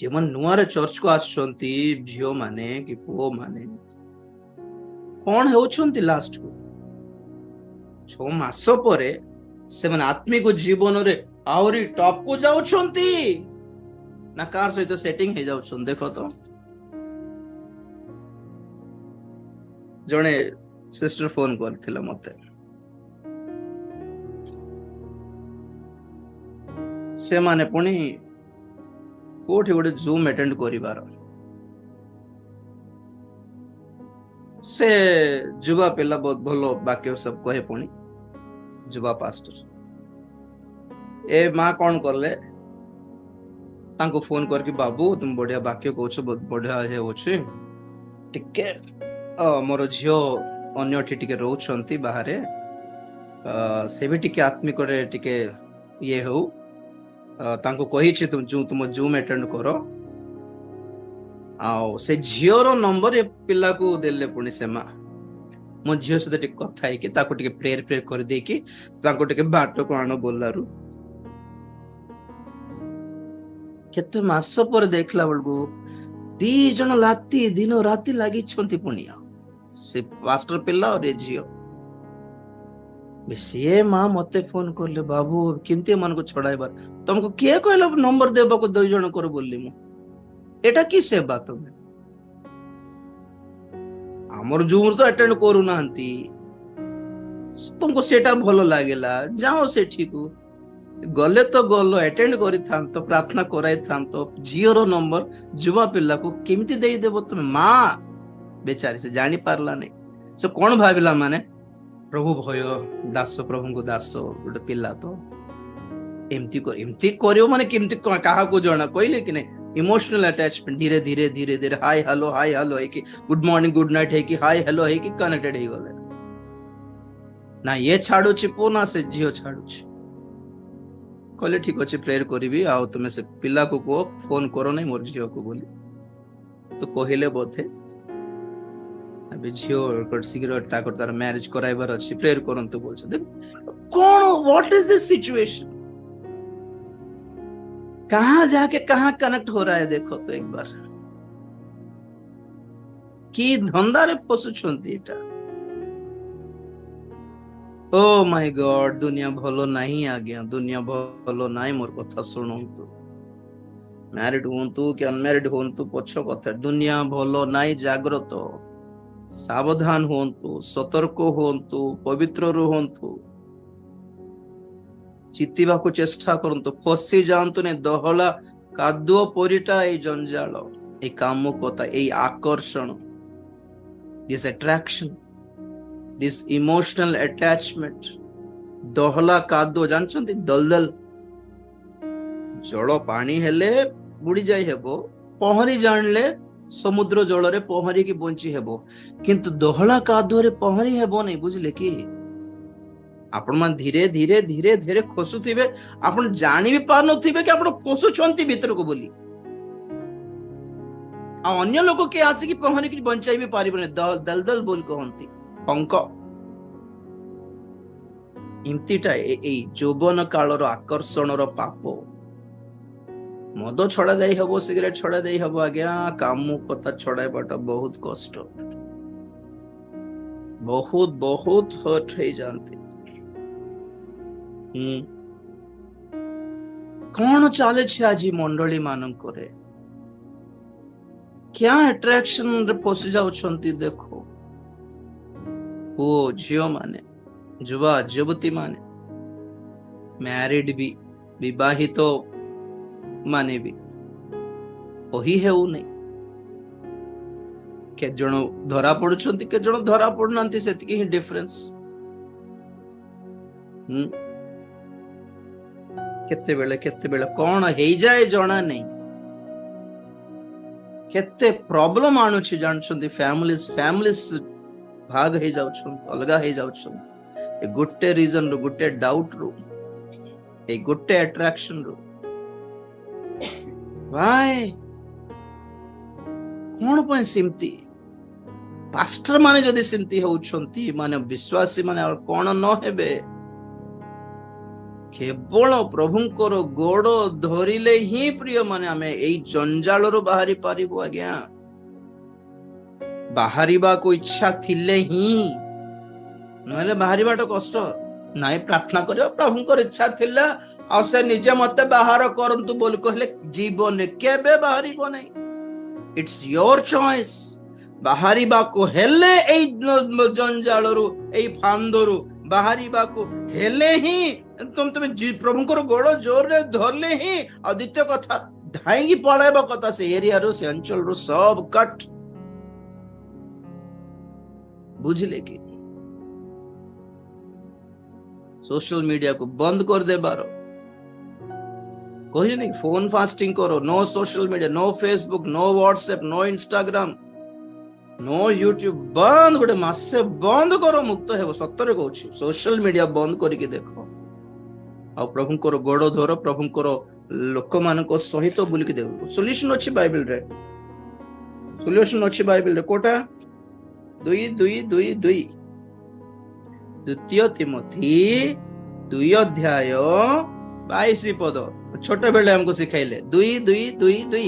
जेमन नुआरे चर्च को आछंती झियो माने कि पुओ माने कोन हेउछंती लास्ट को 6 मास परे से मन आत्मिक जीवन रे आउरी टॉप को जाउछंती ना कार सहित सेटिंग हे जाउछन देखो तो जणे सिस्टर फोन करथिला मते से माने पुनी कोठी गोटे जूम अटेंड करिवार से जुवा पिला बहुत भलो वाक्य सब कहे पुनी जुवा पास्टर ए माँ कौन करले तांको फोन करके बाबू तुम बढ़िया वाक्य कहछ बहुत बढ़िया हे होछि टिके मोर झियो अन्य टिके रहउछंती बाहरे से भी टिके आत्मिक रे टिके ये हो तांको कहिछि तुम जूम अटेंड करो आओ से झियोर नंबर ए पिला को देले पुनी से माँ मो झियो से टिके कथा है कि ताको टिके प्रेयर कर दे कि ताको टिके बाट को आनो बोलारू केते मास पर देखला बळगु दी जण लाती दिनो राती लागि छंती पुनिया से पास्टर पिला और ए झियो से माँ मते फोन करले बाबू किंते मन को छड़ाइबार तुमको किए कहला नंबर देबा को दो जण कर बोलली मु एटा की सेवा तुम हमर जूर तो अटेंड करू नांती तुमको सेटा भलो लागेला जाओ से ठीक गले तो गलो अटेंड करि थान तो प्रार्थना कराई थान तो जियो रो नंबर जुवा पिल्ला को केमिति देई देबो तुम माँ बेचारी से जानी पारला नहीं सो कोन भाबिला माने प्रभु भय दास प्रभु को दास गोटे पिला तो एमती करियो माने केमती काहा को जाना कहले कि नहीं इमोशनल अटैचमेंट धीरे धीरे धीरे धीरे हाय हेलो है कि गुड मॉर्निंग गुड नाइट है कि हाय हेलो है कि कनेक्टेड हे गले ना ये छाडू छि पुना से जियो छाडू छि कहले ठीक अछि प्रेयर करिवि आ तुमे से पिला को फोन करो नहीं मोर जियो को बोली तो कहले बोथे अबे झियो शीघ्र तार मैरिज कराइबार अछि प्रेयर करंतु बोलछ देख कोन व्हाट इज दिस सिचुएशन कहां जाके कहां कनेक्ट हो रहा है देखो तो एक बार की धंधा रे फसुछंती एटा ओ माय गॉड दुनिया भलो नहीं आज्ञा दुनिया भलो नहीं मोर कथा सुनंतु मैरिड होंतु कि अनमैरिड होंतु पछ कथा दुनिया भलो नहीं जागृत सावधान होंतु सतर्क होंतु पवित्र रुहंतु चित्तिबा को चेष्टा करंतु फसी जांतु ने दहला कादुओ परिटा ए जंजाल ए कामुकता ए आकर्षण this attraction this emotional attachment दहला कादुओ जानछंती दलदल जल पानी हेले बुड़ी जाई हेबो पहरी जानले समुद्र जल रे पहरी की बंची हेबो किंतु दहला कादुओ रे पहरी हेबो नहीं बुझले कि आपण मान धीरे धीरे धीरे धीरे खसुथिबे आपण जानि भी पार नथिबे कि आपण फसुछंती भीतर को बोली आ अन्य लोक के आसी कि पहरी की बंचाई भी पारिबने दलदल बोल कहंती पंक इमतीटा ए जोबन कालर आकर्षणर पाप मद छड़ा जाई हबो सिगरेट छड़ा जाई हबो आज्ञा कामु कथा छड़ाइबाटा बहुत कष्ट बहुत बहुत हर्ट हो जानते कौन चले आज मंडली मानक क्या अट्रैक्शन रे फसी जाउछंती देखो ओ झियो माने जुवा जुवती माने मैरिड भी विवाहित तो माने भी वही है वो नहीं के जण धरा पडुछंती के जण धरा पडुनांती सेतिकी ही डिफरेंस केते बेले कौन हेई जाए जणा नहीं केते प्रॉब्लम आणुछि जानछंती फैमिलीज भाग हे जाउछंती अलगा हे जाउछंती ए गुट्टे रीजन रो गुट्टे डाउट रो ए गुट्टे अट्रैक्शन रो भाई कौन पय सिमती पास्टर माने जदी सिमती होउछंती माने विश्वासी माने और कौन न हेबे केवल प्रभुंकर गोड़ धरिले ही प्रिय माने आमे एई जंजाल रो बाहरी पारिबो आज्ञा बाहरिबा को इच्छा थिले ही नहले बाहरिबा तो कष्ट नाई प्रार्थना करियो प्रभुंकर इच्छा थिला आ से निजे मते बाहर करंतु बोल कहले जीवन केबे बाहरिबो नै इट्स योर चॉइस बाहरिबा को हेले एई जंजाल रो एई फांदरो बाहरिबा को हेले ही तुम प्रभुंकर गोड़ जोर रे धरले ही और द्वितीय कथा धाईगी पळाइबा कथा से एरिया रो से अंचल रो सब कट बुझले कि सोशल मीडिया को बंद कर दे बारो कही नहीं फोन फास्टिंग करो no social media no Facebook no WhatsApp no Instagram no YouTube बंद गोटे मासे बंद करो मुक्त हेबो सत्तरे कहूँ सोशल मीडिया बंद करके देखो आ प्रभुंकर गोड़ धर प्रभुंकर लोक मान सहित बुलिकी देव सॉल्यूशन अच्छी बाइबल रे सॉल्यूशन अच्छी बाइबल रे कोटा 2:2:2 द्वितीय तिमोथी 2 अध्याय 22 पद छोटे बेले हमको सिखाइले 2:2:2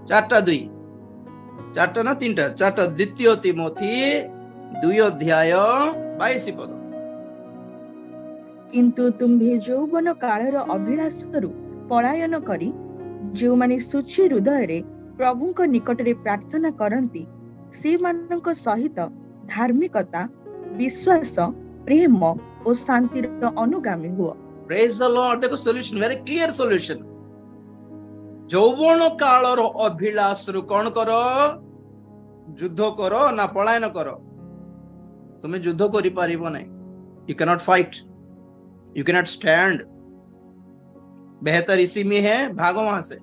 चारटा 2 चारटा ना तीनटा चारटा द्वितीय तिमोथी 2 अध्याय 22 पद किंतु तुम्भे यौवन कालर अभिलाषरू पलायन करी जो माने सुची हृदय रे प्रभुंक निकट रे प्रार्थना करंती से मानक सहित धार्मिकता विश्वास प्रेम और शांति अनुगामी हुआ प्रेज द लॉर्ड देखो सॉल्यूशन वेरी क्लियर सॉल्यूशन यौवन कालर अभिलाषरू कौन करो युद्ध करो ना पलायन करो तुम्हें युद्ध करि पारिबो नै you can not fight you can not stand बेहतर इसी में है भागो वहां से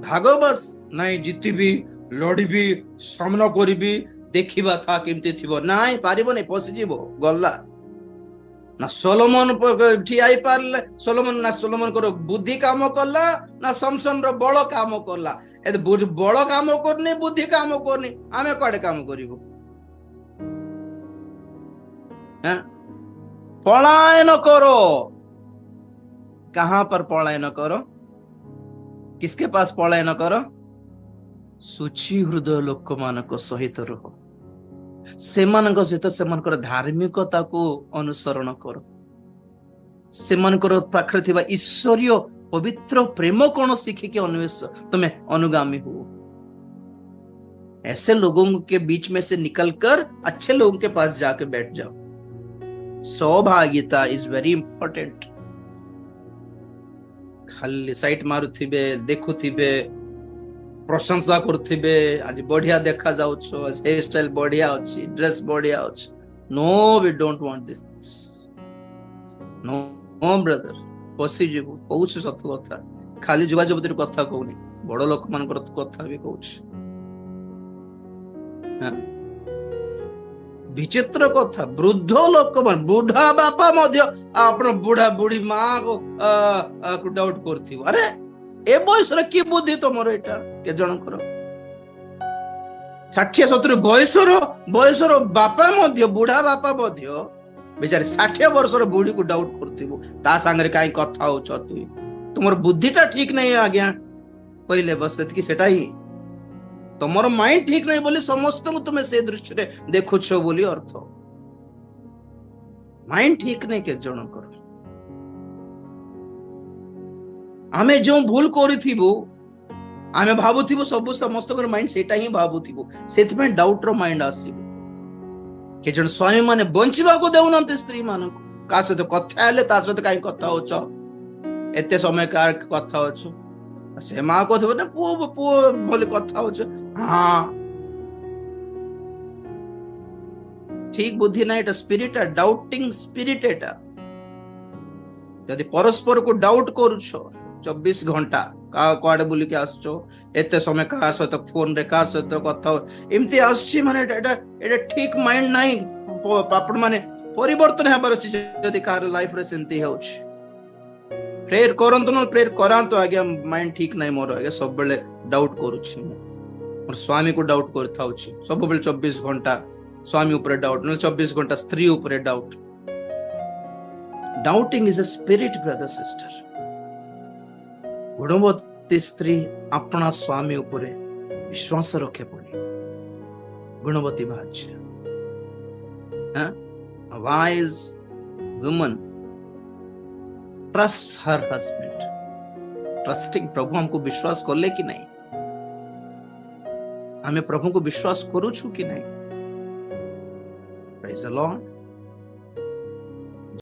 भागो बस नहीं जीतीबी लड़बी सामना करिबी देखिबा था केमती थिबो नाइ पारिबो नै पसि जीवो गल्ला ना सोलोमन ठियाई पारले सोलोमन को बुद्धि काम करला ना समसन रो बड़ काम करला ए बड़ काम करनी बुद्धि काम करनी आमे कोडे काम करिवो हां पलायन करो कहां पर पलायन करो किसके पास पलायन करो सुची हृदय लोक मानक सहित रहो सेमानक सहित सेमानकर धार्मिकता को अनुसरण करो सेमानकर पाखरे थिबा ईश्वरीय पवित्र प्रेम कौन शिखिके अन्वेष तुम्हें अनुगामी हो ऐसे लोगों के बीच में से निकलकर अच्छे लोगों के पास जाके बैठ जाओ सौभाग्यता इज वेरी इंपॉर्टेंट खाली साइट मारुथिबे देखुथिबे प्रशंसा करथिबे आज बढ़िया देखा जाउछो हेयर स्टाइल बढ़िया अछि ड्रेस बढ़िया अछि no we don't want this no brother पसी जीवो कहूछ सत कथा खाली जुवा जुवती कथा कहूनी बड़ लोक मानकर कथा भी कहूछ विचित्र कथा वृद्ध लोक मान बुढ़ा बापा मध्य आपण बुढ़ा बुढ़ी माँ को डाउट करथिबो अरे ए बयस रे की बुद्धि तमरो एटा के जण कर 60-70 बयसर बापा मध्य बुढ़ा बापा मध्य बेचारे 60 वर्षर बुढ़ी को डाउट करथिबो ता संगे काई कथा होछ तू तुमर बुद्धिटा ठीक नहीं आज्ञा पहिले बस सेतकी सेटा ही तुमर माइंड ठीक नहीं बोली समस्त को तुम्हें से दृष्टि रे देखुछ बोली अर्थ माइंड ठीक नहीं के जण कर आमे जो भूल करिथिबो आमे भाबुथिबो सब समस्त को माइंड सेटा ही भाबुथिबो सेत में डाउट रो माइंड आसीबो के जण स्वामी माने बंचिबा को देउनंते स्त्री मान का से तो कथा हेले तार से काई कथा होछ एते समय कार कथा होछ से मां को थबो ना पो बोले कथा होछ हां ठीक बुद्धि ना एटा स्पिरिट आ डाउटिंग स्पिरिट एटा यदि परस्पर को डाउट करूछो 24 घंटा का कोआडे बुली के आछो एते समय का सहित फोन रे का सहित कथा एमती आछी माने एटा ठीक माइंड नाही आपण माने परिवर्तन हेबार अछि जदि कार लाइफ रे सेंती होछ प्रेयर करंतु न प्रेयर करांतु आगे माइंड ठीक नाही मोर आगे सब बेले डाउट करूछि मोर स्वामी को डाउट करथाउछि सब बेले 24 घंटा स्वामी ऊपर डाउट न 24 घंटा स्त्री ऊपर doubt Doubting is a spirit, brother, sister. गुणवती स्त्री अपना स्वामी उपरे विश्वास रखे पड़ी गुणवती भाज्य. A wise woman trusts her husband. Trusting प्रभु हमको विश्वास कर ले कि नहीं, हमें प्रभु को विश्वास करू छु कि नहीं. Praise the Lord.